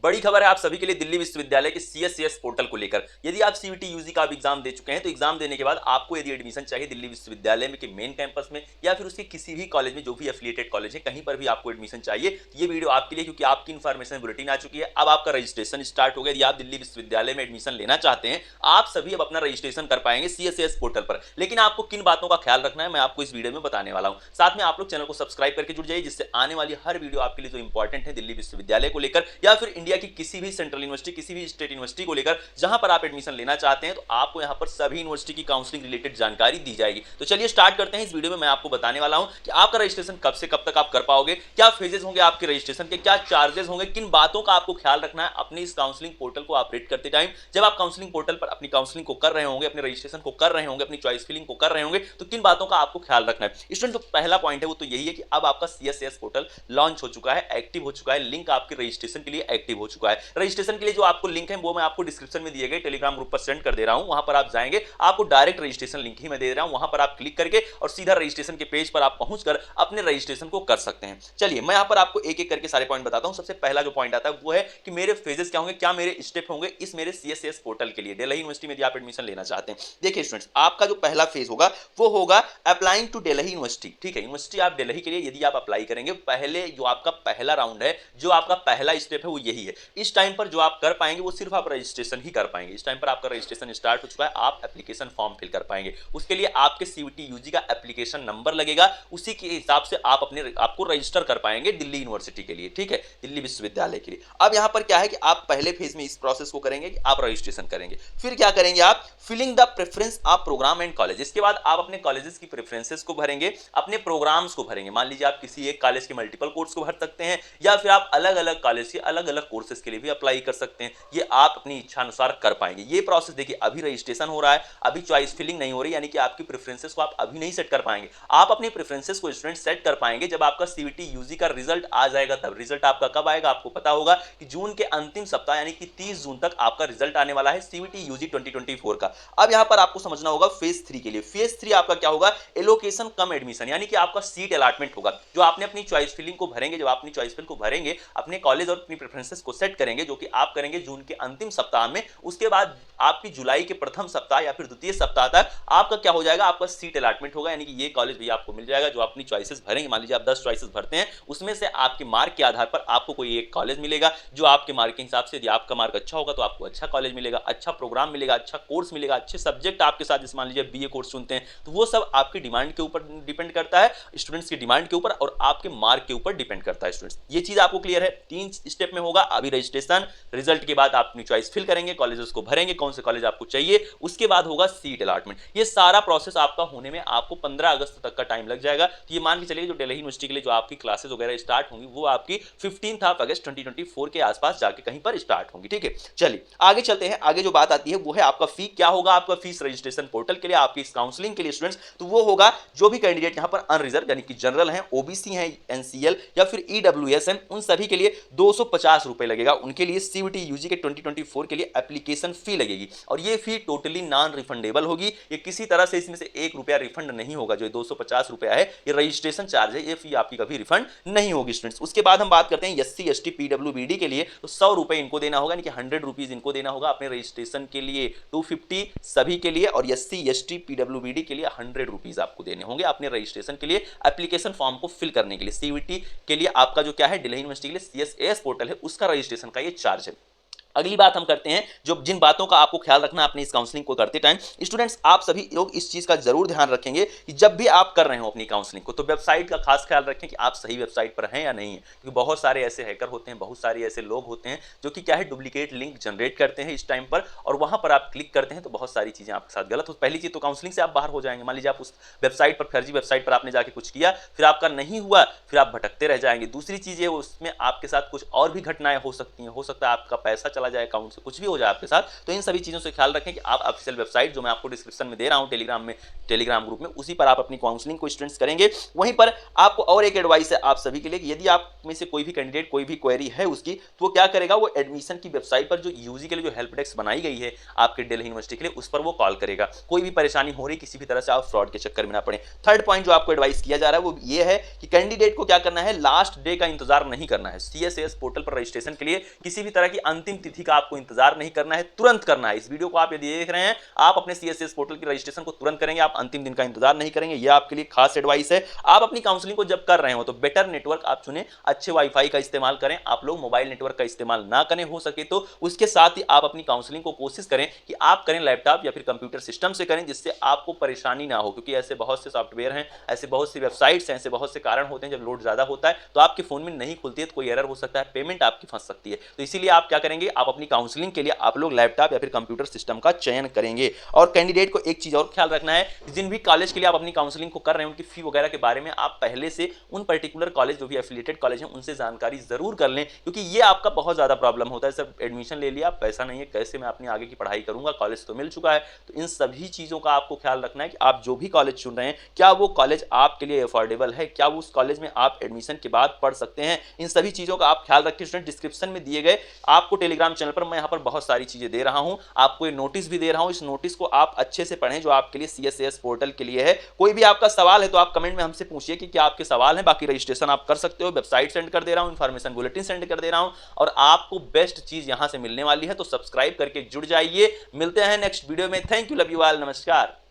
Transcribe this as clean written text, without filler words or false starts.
बड़ी खबर है आप सभी के लिए दिल्ली विश्वविद्यालय के सीएससीएस पोर्टल को लेकर। यदि आप सीयूटी यूजी का एग्जाम दे चुके हैं तो एग्जाम देने के बाद आपको यदि एडमिशन चाहिए दिल्ली विश्वविद्यालय में के मेन कैंपस में या फिर उसके किसी भी कॉलेज में, जो भी एफिलिएटेड कॉलेज है, कहीं पर भी आपको एडमिशन चाहिए तो ये वीडियो आपके लिए, क्योंकि आपकी इन्फॉर्मेशन बुलेटिन आ चुकी है। अब आपका रजिस्ट्रेशन स्टार्ट हो गया। यदि आप दिल्ली विश्वविद्यालय में एडमिशन लेना चाहते हैं, आप सभी अब अपना रजिस्ट्रेशन कर पाएंगे सीएससीएस पोर्टल पर। लेकिन आपको किन बातों का ख्याल रखना है मैं आपको इस वीडियो में बताने वाला हूं। साथ में आप लोग चैनल को सब्सक्राइब करके जुड़ जाइए, जिससे आने वाली हर वीडियो आपके लिए जो इंपॉर्टेंट है दिल्ली विश्वविद्यालय को लेकर या फिर इंडिया की किसी भी सेंट्रल यूनिवर्सिटी, किसी भी स्टेट यूनिवर्सिटी को लेकर जहां पर आप एडमिशन लेना चाहते हैं, तो आपको यहां पर सभी यूनिवर्सिटी की काउंसलिंग रिलेटेड जानकारी दी जाएगी। तो चलिए स्टार्ट करते हैं। इस वीडियो में मैं आपको बताने वाला हूं कि आपका रजिस्ट्रेशन कब से कब तक आप कर पाओगे, क्या फेजेस होंगे आपके रजिस्ट्रेशन के, क्या चार्जेस होंगे, किन बातों का आपको ख्याल रखना है अपने इस काउंसलिंग पोर्टल को ऑपरेट करते टाइम। जब आप काउंसलिंग पोर्टल पर अपनी काउंसलिंग को कर रहे होंगे, अपने रजिस्ट्रेशन को कर रहे होंगे, अपनी चॉइस फिलिंग को कर रहे होंगे, तो किन बातों का आपको ख्याल रखना है। स्टूडेंट, जो पहला पॉइंट है वो तो यही है कि अब आपका सीएससीएस पोर्टल लॉन्च हो चुका है, एक्टिव हो चुका है, लिंक आपके रजिस्ट्रेशन के लिए एक्टिव हो चुका है। रजिस्ट्रेशन के लिए जो आपको लिंक है वो मैं आपको डिस्क्रिप्शन में दिए गए टेलीग्राम ग्रुप पर सेंड कर दे रहा हूं। वहां पर आप जाएंगे, आपको डायरेक्ट रजिस्ट्रेशन लिंक ही मैं दे रहा हूं। वहां पर आप क्लिक करके और सीधा रजिस्ट्रेशन के पेज पर आप पहुंचकर अपने रजिस्ट्रेशन को कर सकते हैं। चलिए मैं यहां पर आपको एक एक करके सारे पॉइंट बताता हूं। सबसे पहला जो पॉइंट आता है वो है कि मेरे फेजेस क्या होंगे, क्या मेरे स्टेप होंगे इस मेरे सीएससीएस पोर्टल के लिए दिल्ली यूनिवर्सिटी में आप एडमिशन लेना चाहते हैं। देखिए स्टूडेंट्स, आपका जो पहला फेज होगा वो होगा अप्लाइंग टू दिल्ली यूनिवर्सिटी। ठीक है, यूनिवर्सिटी आप दिल्ली के लिए यदि आप अप्लाई करेंगे, पहले जो आपका पहला राउंड है, जो आपका पहला स्टेप है वो यही है। इस टाइम पर जो आप कर पाएंगे वो सिर्फ आप रजिस्ट्रेशन ही कर पाएंगे। इस टाइम पर आपका रजिस्ट्रेशन स्टार्ट हो चुका है, आप एप्लीकेशन फॉर्म फिल कर पाएंगे। उसके लिए आपके सीयूटी यूजी का एप्लीकेशन नंबर लगेगा, उसी के हिसाब से आप आपको रजिस्टर कर पाएंगे दिल्ली यूनिवर्सिटी के लिए। ठीक है, दिल्ली विश्वविद्यालय के लिए। अब यहां पर क्या है कि आप पहले फेज में इस प्रोसेस को करेंगे कि आप रजिस्ट्रेशन करेंगे, फिर क्या करेंगे आप filling the preference of programme and college. इसके बाद आप अपने कॉलेजेस की प्रेफरेंसेस को भरेंगे, अपने प्रोग्राम्स को भरेंगे। मान लीजिए आप किसी एक कॉलेज के मल्टीपल कोर्स को भर सकते हैं या फिर आप अलग अलग कॉलेज के अलग अलग कोर्सेज के लिए भी अप्लाई कर सकते हैं। ये आप अपनी इच्छा अनुसार कर पाएंगे। ये प्रोसेस देखिए, अभी रजिस्ट्रेशन हो रहा है, अभी चॉइस फिलिंग नहीं हो रही, यानी कि आपकी प्रेफरेंसेस को आप अभी नहीं सेट कर पाएंगे। आप अपनी प्रेफरेंसेस को स्टूडेंट सेट कर पाएंगे जब आपका सीयूटी यूजी का रिजल्ट आ जाएगा। तब रिजल्ट आपका कब आएगा आपको पता होगा कि जून के अंतिम सप्ताह यानी कि 30 जून तक आपका रिजल्ट आने वाला है सीयूटी यूजी 2024 का। अब यहां पर आपको समझना होगा फेज 3 के लिए। फेज 3 आपका क्या होगा, एलोकेशन कम एडमिशन, यानी कि आपका सीट अलॉटमेंट होगा। जो आपने अपनी चॉइस फिलिंग को भरेंगे, जब आप अपनी चॉइस फिल को भरेंगे, अपने कॉलेज और अपनी प्रेफरेंसेस को सेट करेंगे, जो कि आप करेंगे जून के अंतिम सप्ताह में। उसके बाद आपकी जुलाई के प्रथम सप्ताह या फिर द्वितीय सप्ताह तक आपका क्या हो जाएगा, आपका सीट अलॉटमेंट होगा, यानी कि ये कॉलेज भी आपको मिल जाएगा जो अपनी चॉइसेस भरेंगे। मान लीजिए आप 10 चॉइसेस भरते हैं, उसमें से आपके मार्क के आधार पर आपको कोई एक कॉलेज मिलेगा जो आपके मार्क के हिसाब से, यदि आपका मार्क अच्छा होगा तो आपको अच्छा कॉलेज मिलेगा, अच्छा प्रोग्राम मिलेगा, अच्छा कोर्स मिलेगा, अच्छे सब्जेक्ट आपके साथ। जैसे मान लीजिए बीए कोर्स चुनते हैं तो वो सब आपकी डिमांड के ऊपर डिपेंड करता है, स्टूडेंट्स की डिमांड के ऊपर और आपके मार्क के ऊपर डिपेंड करता है। स्टूडेंट्स, ये चीज आपको क्लियर है। 3 स्टेप में होगा। अभी रजिस्ट्रेशन, रिजल्ट के बाद आप अपनी चॉइस फिल करेंगे, कॉलेजेस को भरेंगे, कौन से कॉलेज आपको चाहिए, उसके बाद होगा सीट अलॉटमेंट। ये सारा प्रोसेस आपका होने में आपको 15 अगस्त तक का टाइम लग जाएगा। तो ये मान के चलिए जो दिल्ली यूनिवर्सिटी के लिए जो आपकी क्लासेस वगैरह स्टार्ट होंगी वो आपकी 15 अगस्त 2024 के आसपास जाके कहीं पर स्टार्ट होंगी। ठीक है, चलिए आगे चलते हैं। आगे जो बात आती है वो है आपका फी। क्या होगा आपका फीस रजिस्ट्रेशन पोर्टल के लिए, आपकी इस काउंसलिंग के लिए स्टूडेंट्स, तो वो होगा जो भी कैंडिडेट यहां पर अनरिजर्व यानी कि जनरल हैं, ओबीसी हैं, एनसीएल या फिर ईडब्ल्यूएस हैं, उन सभी के लिए 250 रुपए लगेगा। उनके लिए सीयूटी यूजी के 2024 के लिए एप्लीकेशन फी लगेगी और ये फी टोटली नॉन रिफंडेबल होगी। ये किसी तरह से इसमें से 1 रुपया रिफंड नहीं होगा। जो 250 रुपया है ये रजिस्ट्रेशन चार्ज है, ये फी आपकी कभी रिफंड नहीं होगी स्टूडेंट्स। उसके बाद हम बात करते हैं एससी एसटी पीडब्ल्यूबीडी के लिए, तो 100 रुपए इनको देना होगा, यानी कि 100 रुपीज इनको देना होगा अपने रजिस्ट्रेशन के लिए, 250 सभी के लिए, और एससी एसटी पीडब्ल्यूबीडी के लिए 100 रुपीज आपको देने होंगे अपने रजिस्ट्रेशन के लिए, एप्लीकेशन फॉर्म को फिल करने के लिए। सीयूटी के लिए आपका जो क्या है, दिल्ली यूनिवर्सिटी के लिए सीएससीएस पोर्टल है, उसका रजिस्ट्रेशन का ये चार्ज है। अगली बात हम करते हैं, जो जिन बातों का आपको ख्याल रखना है अपनी इस काउंसलिंग को करते टाइम। स्टूडेंट्स, आप सभी लोग इस चीज का जरूर ध्यान रखेंगे कि जब भी आप कर रहे हो अपनी काउंसलिंग को, तो वेबसाइट का खास ख्याल रखें कि आप सही वेबसाइट पर हैं या नहीं है, क्योंकि बहुत सारे ऐसे हैकर होते हैं, बहुत सारे ऐसे लोग होते हैं जो कि क्या है, डुप्लीकेट लिंक जनरेट करते हैं इस टाइम पर, और वहां पर आप क्लिक करते हैं तो बहुत सारी चीजें आपके साथ गलत हो। पहली चीज तो काउंसलिंग से आप बाहर हो जाएंगे। मान लीजिए आप उस वेबसाइट पर, फर्जी वेबसाइट पर आपने जाके कुछ किया, फिर आपका नहीं हुआ, फिर आप भटकते रह जाएंगे। दूसरी चीज है उसमें आपके साथ कुछ और भी घटनाएं हो सकती हैं। हो सकता है आपका पैसा चला चला जाए अकाउंट से, कुछ भी हो जाए आपके साथ। तो इन सभी चीज़ों से ख्याल रखें कि आप ऑफिशियल वेबसाइट जो मैं आपको डिस्क्रिप्शन में दे रहा हूँ टेलीग्राम ग्रुप में, उसी पर आप अपनी काउंसलिंग को स्टूडेंट्स करेंगे। वहीं पर आपको और एक एडवाइस है आप सभी के लिए कि यदि आप में से कोई भी कैंडिडेट कोई भी क्वेरी है उसकी, तो वो क्या करेगा, वो एडमिशन की वेबसाइट पर जो यूजी के लिए जो हेल्प डेस्क बनाई गई है आपके दिल्ली यूनिवर्सिटी के लिए, उस पर वो कॉल करेगा। कोई भी परेशानी हो रही, किसी भी तरह से आप फ्रॉड के चक्कर में ना पड़े। थर्ड पॉइंट जो आपको एडवाइस किया जा रहा है वो ये है कि कैंडिडेट को क्या करना है, लास्ट डे का इंतजार नहीं करना है। सीएसएस पोर्टल पर रजिस्ट्रेशन के लिए किसी भी तरह की अंतिम तिथि का आपको इंतजार नहीं करना है, तुरंत करना है। इस वीडियो को आप यदि देख रहे हैं, आप अपने सीएसएस पोर्टल की रजिस्ट्रेशन को तुरंत करेंगे, आप अंतिम दिन का इंतजार नहीं करेंगे। यह आपके लिए खास एडवाइस है। आप अपनी काउंसलिंग को जब कर रहे हो तो बेटर नेटवर्क आप चुने, अच्छे वाईफाई का इस्तेमाल करें, आप लोग मोबाइल नेटवर्क का इस्तेमाल ना करें हो सके तो। उसके साथ ही आप अपनी काउंसलिंग को कोशिश करें कि आप करें लैपटॉप या फिर कंप्यूटर सिस्टम से करें, जिससे आपको परेशानी ना हो, क्योंकि ऐसे बहुत से सॉफ्टवेयर हैं, ऐसे बहुत सी वेबसाइट्स हैं, ऐसे बहुत से कारण होते हैं जब लोड ज्यादा होता है तो आपके फोन में नहीं खुलती है, तो कोई एरर हो सकता है, पेमेंट आपकी फंस सकती है। तो इसीलिए आप क्या करेंगे, आप अपनी काउंसलिंग के लिए आप लोग लैपटॉप या फिर कंप्यूटर सिस्टम का चयन करेंगे। और कैंडिडेट को एक चीज और ख्याल रखना है, जिन भी कॉलेज के लिए आप अपनी काउंसलिंग को कर रहे हैं उनकी फी वगैरह के बारे में आप पहले से उन पर्टिकुलर कॉलेज जो भी एफिलिएटेड कॉलेज हैं उनसे जानकारी जरूर कर लें, क्योंकि ये आपका बहुत ज्यादा प्रॉब्लम होता है। सर एडमिशन ले लिया, पैसा नहीं है, कैसे मैं अपनी आगे की पढ़ाई करूंगा, कॉलेज तो मिल चुका है। तो इन सभी चीजों का आपको ख्याल रखना है कि आप जो भी कॉलेज चुन रहे हैं, क्या वो कॉलेज आपके लिए अफोर्डेबल है, क्या वो उस कॉलेज में आप एडमिशन के बाद पढ़ सकते हैं। इन सभी चीजों का आप ख्याल रखिए। स्टूडेंट डिस्क्रिप्शन में दिए गए आपको टेलीग्राम चैनल पर मैं यहाँ पर बहुत सारी चीजें दे रहा हूँ, आपको ये नोटिस भी दे रहा हूँ। इस नोटिस को आप अच्छे से पढ़ें जो आपके लिए सीएसएस पोर्टल के लिए है। कोई भी आपका सवाल है तो आप कमेंट में हमसे पूछिए कि क्या आपके सवाल हैं। बाकी रजिस्ट्रेशन आप कर सकते हो, वेबसाइट सेंड कर दे रहा हूँ, इन्फॉर्मेशन बुलेटिन सेंड कर दे रहा हूँ, और आपको बेस्ट चीज यहां से मिलने वाली है। तो सब्सक्राइब करके जुड़ जाइए। मिलते हैं नेक्स्ट वीडियो में। Thank you, love you all, नमस्कार।